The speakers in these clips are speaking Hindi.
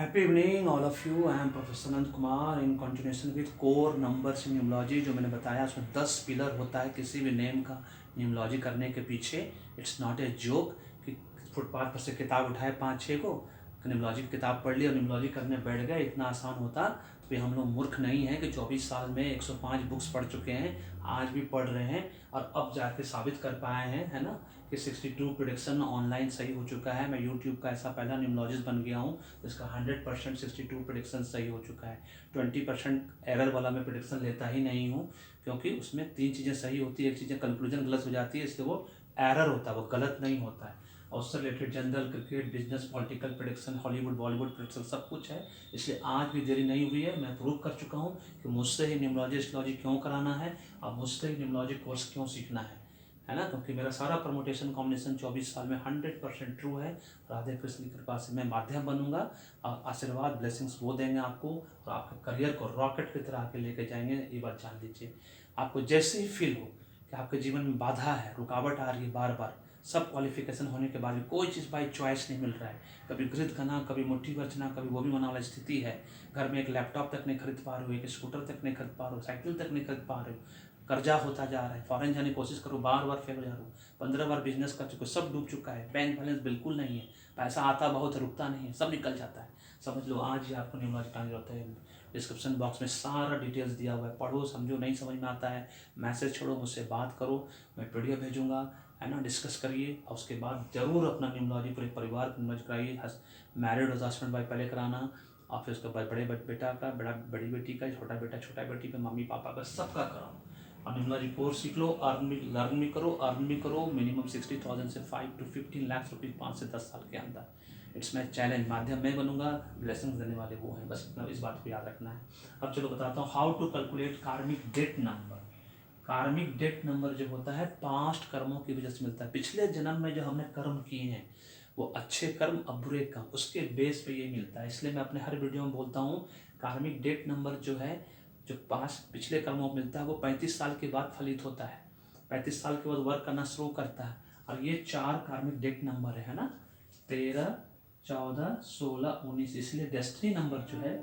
Happy evening all of you. I am Professor Anand Kumar in continuation with core numbers in न्यूमोलॉजी। जो मैंने बताया उसमें 10 पिलर होता है किसी भी नेम का न्यूमोलॉजी करने के पीछे। इट्स नॉट ए जोक कि फुटपाथ पर से किताब उठाए 5-6 को, न्यूमोलॉजी की किताब पढ़ ली और न्यूमोलॉजी करने बैठ गए, इतना आसान होता तो हम लोग मूर्ख नहीं हैं कि 24 साल में 105 बुक्स पढ़ चुके हैं, आज भी पढ़ रहे हैं और अब जाके साबित कर पाए हैं, है ना, कि 62 प्रिडिक्शन ऑनलाइन सही हो चुका है। मैं यूट्यूब का ऐसा पहला न्यूमोलॉजिस्ट बन गया हूँ जिसका 100% 62 प्रिडिक्शन सही हो चुका है। 20% एरर वाला मैं प्रिडिक्शन लेता ही नहीं हूँ, क्योंकि उसमें 3 चीज़ें सही होती है, एक चीज़ें कंक्लूजन गलत हो जाती है, इसलिए वो एरर होता है, वो गलत नहीं होता है। और उससे related general, cricket, business, political prediction, Hollywood, Bollywood prediction सब कुछ है। इसलिए आज भी देरी नहीं हुई है, मैं प्रूव कर चुका हूँ कि मुझसे ही न्यूमोलॉजी एस्ट्रोलॉजी क्यों कराना है और मुझसे ही न्यूमोलॉजी कोर्स क्यों सीखना है ना, क्योंकि मेरा सारा प्रमोटेशन कॉम्बिनेशन 24 साल में 100% ट्रू है। राधे कृष्ण की कृपा से मैं माध्यम बनूंगा और आशीर्वाद, ब्लेसिंग्स वो देंगे आपको और आपके करियर को रॉकेट की तरह आके लेके जाएंगे। ये बात जान लीजिए। आपको जैसे ही फील हो कि आपके जीवन में बाधा है, रुकावट आ रही है बार बार, सब क्वालिफिकेशन होने के बाद भी कोई चीज़ बाई चॉइस नहीं मिल रहा है, कभी गृहस्थ खाना, कभी मुट्ठी बचना, कभी वो भी मना वाला स्थिति है, घर में एक लैपटॉप तक नहीं खरीद पा रहे हो, एक स्कूटर तक नहीं खरीद पा रहे हो, साइकिल तक नहीं खरीद पा रहे हो, कर्जा होता जा रहा है, फॉरेन जाने की कोशिश करो, बार बार फेल हो जा रहा हूँ, 15 बार बिजनेस कर चुके, सब डूब चुका है, बैंक बैलेंस बिल्कुल नहीं है, पैसा आता बहुत रुकता नहीं है, सब निकल जाता है, समझ लो आज ही आपको न्यूमोलॉजी का जरूरत है। डिस्क्रिप्शन बॉक्स में सारा डिटेल्स दिया हुआ है, पढ़ो, समझो, नहीं समझ में आता है मैसेज छोड़ो, मुझसे बात करो, मैं पीडीएफ भेजूंगा, है ना, डिस्कस करिए और उसके बाद जरूर अपना न्यूमोलॉजी पूरे परिवार को न्यूमोलॉजी कराइए। मैरिड हो तो हस्बैंड वाइफ पहले कराना और फिर उसके बाद बड़े बेटा का, बड़ी बेटी का, छोटा बेटी का, मम्मी पापा का, सबका कराओ और न्यूमोलॉजी कोर्स सीख लो, लर्न भी करो। मिनिमम 60,000 से 5 to 15 लाख रुपीज़ 5 से 10 साल के अंदर। इट्स माई चैलेंज, माध्यम मैं बनूंगा, ब्लेसिंग्स देने वाले वो हैं, बस इतना इस बात को याद रखना है। अब चलो बताता हूँ हाउ टू कैलकुलेट कार्मिक डेट नंबर। कार्मिक डेट नंबर जो होता है पास्ट कर्मों की वजह से मिलता है, पिछले जन्म में जो हमने कर्म किए हैं वो अच्छे कर्म और बुरे कर्म, उसके बेस पे ये मिलता है। इसलिए मैं अपने हर वीडियो में बोलता हूँ कार्मिक डेट नंबर जो है, जो पास्ट पिछले कर्मों में मिलता है, वो 35 साल के बाद फलित होता है, 35 साल के बाद वर्क करना शुरू करता है। और ये 4 कार्मिक डेट नंबर है ना, 13, 14, 16, 19। इसलिए डेस्टिनी नंबर जो है,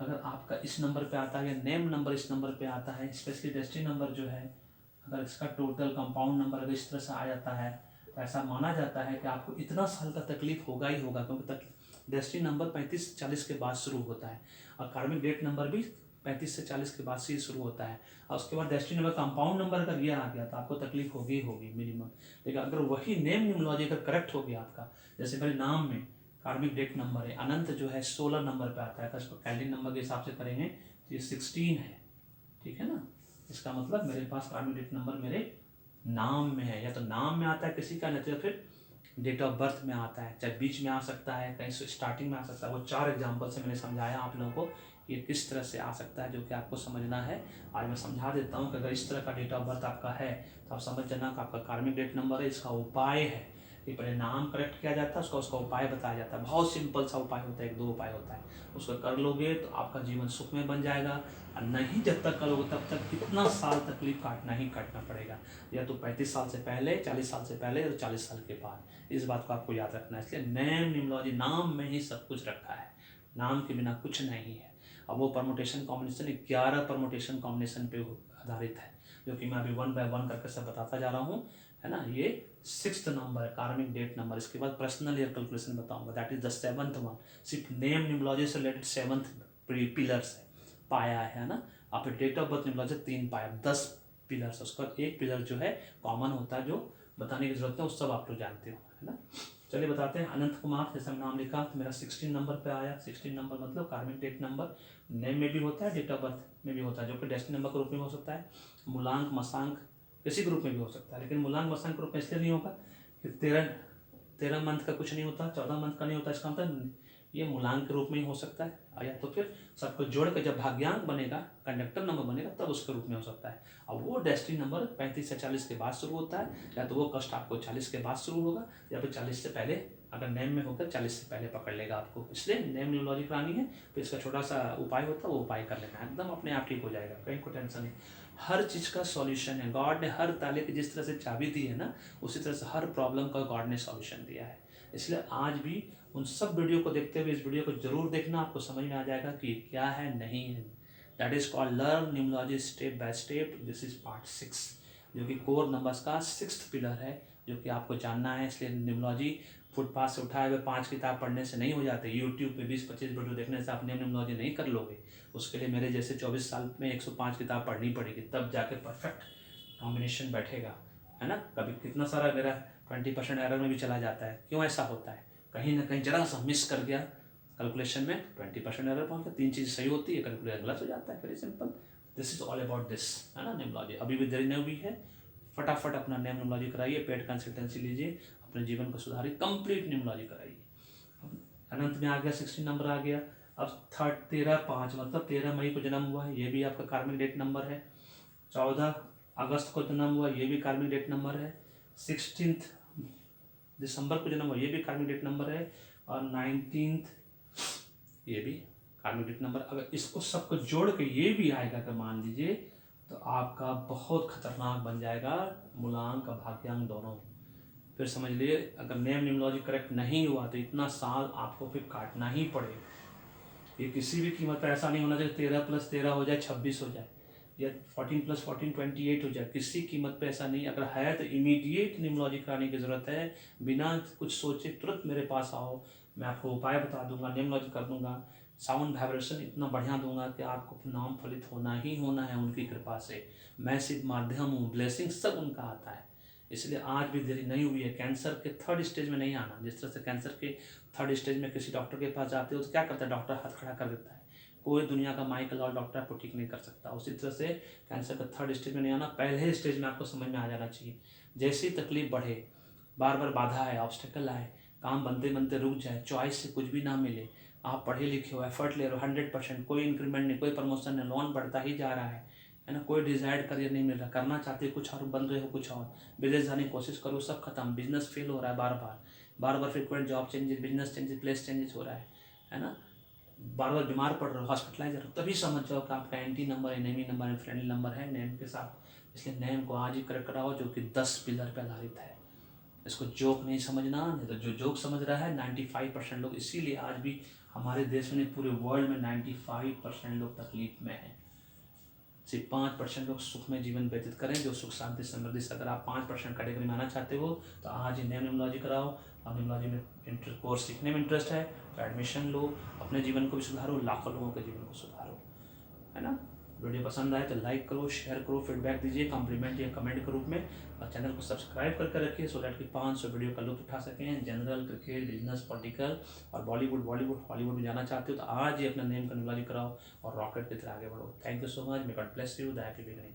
अगर आपका इस नंबर पे आता है या नेम नंबर इस नंबर पे आता है, स्पेशली डेस्टिनी नंबर जो है, अगर इसका टोटल कंपाउंड नंबर अगर इस तरह से आ जाता है तो ऐसा माना जाता है कि आपको इतना साल का तकलीफ होगा ही होगा, क्योंकि डेस्टिनी नंबर 35-40 के बाद शुरू होता है और कार्मिक डेट नंबर भी 35 से 40 के बाद से ही शुरू होता है। और उसके बाद डेस्टिनी नंबर कंपाउंड नंबर अगर ये आ गया तो आपको तकलीफ होगी होगी मिनिमम। लेकिन अगर वही नेम न्यूमोलॉजी अगर करेक्ट हो गया आपका, जैसे मेरे नाम में कार्मिक डेट नंबर है, अनंत जो है 16 नंबर पे आता है, अगर इसको कैलेंडर नंबर के हिसाब से करेंगे तो ये 16 है, ठीक है ना। इसका मतलब मेरे पास कार्मिक डेट नंबर मेरे नाम में है, या तो नाम में आता है किसी का, नहीं तो फिर डेट ऑफ बर्थ में आता है, चाहे बीच में आ सकता है, कहीं से स्टार्टिंग में आ सकता है। वो 4 एग्जाम्पल से मैंने समझाया आप लोगों को ये किस तरह से आ सकता है, जो कि आपको समझना है। आज मैं समझा देता हूँ कि अगर इस तरह का डेट ऑफ बर्थ आपका है तो आप समझ जाना कि आपका कार्मिक डेट नंबर है। इसका उपाय है कि पहले नाम करेक्ट किया जाता है, उसका उपाय बताया जाता है, बहुत सिंपल सा उपाय होता है, 1-2 उपाय होता है, उसको कर लोगे तो आपका जीवन सुख में बन जाएगा। और नहीं जब तक करोगे तब तक कितना साल तकलीफ काटना ही काटना पड़ेगा, या तो 35 साल से पहले, 40 साल से पहले और 40 साल के बाद। इस बात को आपको याद रखना है। इसलिए नेम न्यूमोलॉजी, नाम में ही सब कुछ रखा है, नाम के बिना कुछ नहीं है। अब वो परमुटेशन कॉम्बिनेशन 11 परमुटेशन कॉम्बिनेशन पे आधारित है, जो कि मैं अभी 1 by 1 करके सब बताता जा रहा हूँ, है ना। ये 6th नंबर है कार्मिक डेट नंबर। इसके बाद पर्सनल ईयर कैलकुलेशन बताऊंगा, that is the 7th one. सिर्फ नेम न्यूमोलॉजी से रिलेटेड 7th पिलर्स है, पाया है ना। आप डेट ऑफ बर्थ न्यूमोलॉजी 3 पाया, 10 पिलर्स, उसका एक पिलर जो है कॉमन होता है, जो बताने की जरूरत है, वो सब आप लोग जानते हो, है ना। चलिए बताते हैं। अनंत कुमार जैसा नाम लिखा तो मेरा 16 नंबर पे आया। 16 नंबर मतलब कार्मिक डेट नंबर नेम में भी होता है, डेट ऑफ बर्थ में भी होता है, जो कि डेस्टिनी नंबर के रूप में हो सकता है, मूलांक मसांक किसी ग्रुप में भी हो सकता है। लेकिन मूलांक मसांक ग्रुप में इसलिए नहीं होगा कि 13 मंथ का कुछ नहीं होता, 14 मंथ का नहीं होता, इसका मतलब ये मूलांक के रूप में ही हो सकता है, या तो फिर सबको जोड़ कर जब भाग्यांक बनेगा, कंडक्टर नंबर बनेगा, तब उसके रूप में हो सकता है। अब वो डेस्टिनी नंबर 35 से 40 के बाद शुरू होता है, या तो वो कष्ट आपको 40 के बाद शुरू होगा, या फिर 40 से पहले, अगर नेम में होकर 40 से पहले पकड़ लेगा आपको। इसलिए नेम न्यूमोलॉजी करानी है, फिर इसका छोटा सा उपाय होता है, वो उपाय कर लेना है, एकदम अपने आप ठीक हो जाएगा, कहीं को टेंशन नहीं। हर चीज़ का सॉल्यूशन है, गॉड ने हर ताले की जिस तरह से चाबी दी है ना, उसी तरह से हर प्रॉब्लम का गॉड ने सॉल्यूशन दिया है। इसलिए आज भी उन सब वीडियो को देखते हुए इस वीडियो को जरूर देखना, आपको समझ में आ जाएगा कि ये क्या है नहीं है। That is called learn numerology step by step. This is part 6, जो कि कोर नंबर्स का 6th पिलर है, जो कि आपको जानना है। इसलिए न्यूमरोलॉजी फुटपाथ से उठाए हुए 5 किताब पढ़ने से नहीं हो जाते। यूट्यूब पे 20-25 वीडियो देखने से आप न्यूमरोलॉजी नहीं कर लोगे। उसके लिए मेरे जैसे 24 साल में 105 किताब पढ़नी पड़ेगी, तब जाके परफेक्ट कॉम्बिनेशन बैठेगा, है ना। कभी कितना सारा मेरा 20% एरर में भी चला जाता है। क्यों ऐसा होता है? कहीं ना कहीं जरा सा मिस कर गया कैलकुलेशन में, 20% एरर पहुंच गया। 3 चीज़ सही होती है, कैलकुलेशन गलत हो जाता है। Very simple. This is all about this, है ना। न्यूमरोलॉजी अभी भी देरी नहीं हुई है, फटाफट अपना न्यूमरोलॉजी कराइए, पेड कंसल्टेंसी लीजिए, अपने जीवन को सुधारिए, कंप्लीट न्यूमरोलॉजी कराइए। अनंत में आ गया, 16 नंबर आ गया। अब 13/5 मतलब 13 मई को जन्म हुआ है, ये भी आपका कार्मिक डेट नंबर है। 14 अगस्त को जन्म हुआ, ये भी कार्मिक डेट नंबर है। 16 दिसंबर को जन्म हुआ, ये भी कार्मिक डेट नंबर है। और 19 ये भी कार्मिक डेट नंबर। अगर इसको सबको जोड़ के ये भी आएगा, अगर मान लीजिए, तो आपका बहुत खतरनाक बन जाएगा मूलांक और भाग्यांक दोनों। फिर समझ लिए, अगर नेम न्यूमरोलॉजी करेक्ट नहीं हुआ तो इतना साल आपको फिर काटना ही पड़ेगा। ये किसी भी कीमत पर ऐसा नहीं होना चाहिए 13+13 हो जाए 26 हो जाए, या 14+14 28 हो जाए। किसी कीमत पे ऐसा नहीं। अगर है तो इमीडिएट न्यूमरोलॉजी कराने की ज़रूरत है। बिना कुछ सोचे तुरंत मेरे पास आओ, मैं आपको उपाय बता दूंगा, न्यूमरोलॉजी कर दूंगा, साउंड वाइब्रेशन इतना बढ़िया दूंगा कि आपको नाम फलित होना ही होना है उनकी कृपा से। मैं सिर्फ माध्यम हूँ, ब्लेसिंग सब उनका आता है। इसलिए आज भी देरी नहीं हुई है। कैंसर के 3rd स्टेज में नहीं आना। जिस तरह से कैंसर के 3rd स्टेज में किसी डॉक्टर के पास जाते हो तो क्या करता है, डॉक्टर हाथ खड़ा कर देता है। कोई दुनिया का माइकल और डॉक्टर आपको ठीक नहीं कर सकता। उसी तरह से कैंसर का 3rd स्टेज में नहीं आना, पहले स्टेज में आपको समझ में आ जाना चाहिए। जैसी तकलीफ बढ़े, बार बार बाधा आए, ऑब्स्टेकल आए, काम बनते बनते रुक जाए, चॉइस से कुछ भी ना मिले, आप पढ़े लिखे हो, एफर्ट ले रहे हो 100%, कोई इंक्रीमेंट नहीं, कोई प्रमोशन नहीं, लोन बढ़ता ही जा रहा है ना, कोई डिजायर्ड करियर नहीं मिल रहा, करना चाहते हो कुछ और, बन रहे हो कुछ और, विदेश जाने की कोशिश करो, सब खत्म, बिजनेस फेल हो रहा है, बार बार frequent job changes, business changes, place changes हो रहा है ना, बार बार बीमार पड़ रहे हो, हॉस्पिटलाइज हो, तभी समझ जाओ कि आपका anti number, enemy number, friendly number है नेम के साथ। इसलिए नेम को आज ही करेक्ट कराओ, जो कि 10 पिलर पर आधारित है। इसको जोक नहीं समझना, नहीं तो जो जोक समझ रहा है 95% लोग, इसीलिए आज भी हमारे देश में, पूरे वर्ल्ड में 95% लोग तकलीफ में हैं। सिर्फ 5% लोग सुख में जीवन व्यतीत करें, जो सुख शांति समृद्धि से। अगर आप 5% कैटेगरी में आना चाहते हो तो आज ही नेम न्यूमरोलॉजी कराओ। और न्यूमरोलॉजी में कोर्स सीखने में इंटरेस्ट है तो एडमिशन लो, अपने जीवन को भी सुधारो, लाखों लोगों के जीवन को सुधारो, है ना। वीडियो पसंद आए तो लाइक करो, शेयर करो, फीडबैक दीजिए कॉम्प्लीमेंट या कमेंट के रूप में, और चैनल को सब्सक्राइब करके रखिए सो दैट कि 500 वीडियो का लुत्फ उठा सकें। जनरल, क्रिकेट, बिजनेस, पॉलिटिकल और बॉलीवुड हॉलीवुड में जाना चाहते हो तो आज ही अपना नेम का न्यूमरोलॉजी कराओ और रॉकेट की तरह आगे बढ़ो। Thank you so much. May God bless you. The happy beginning.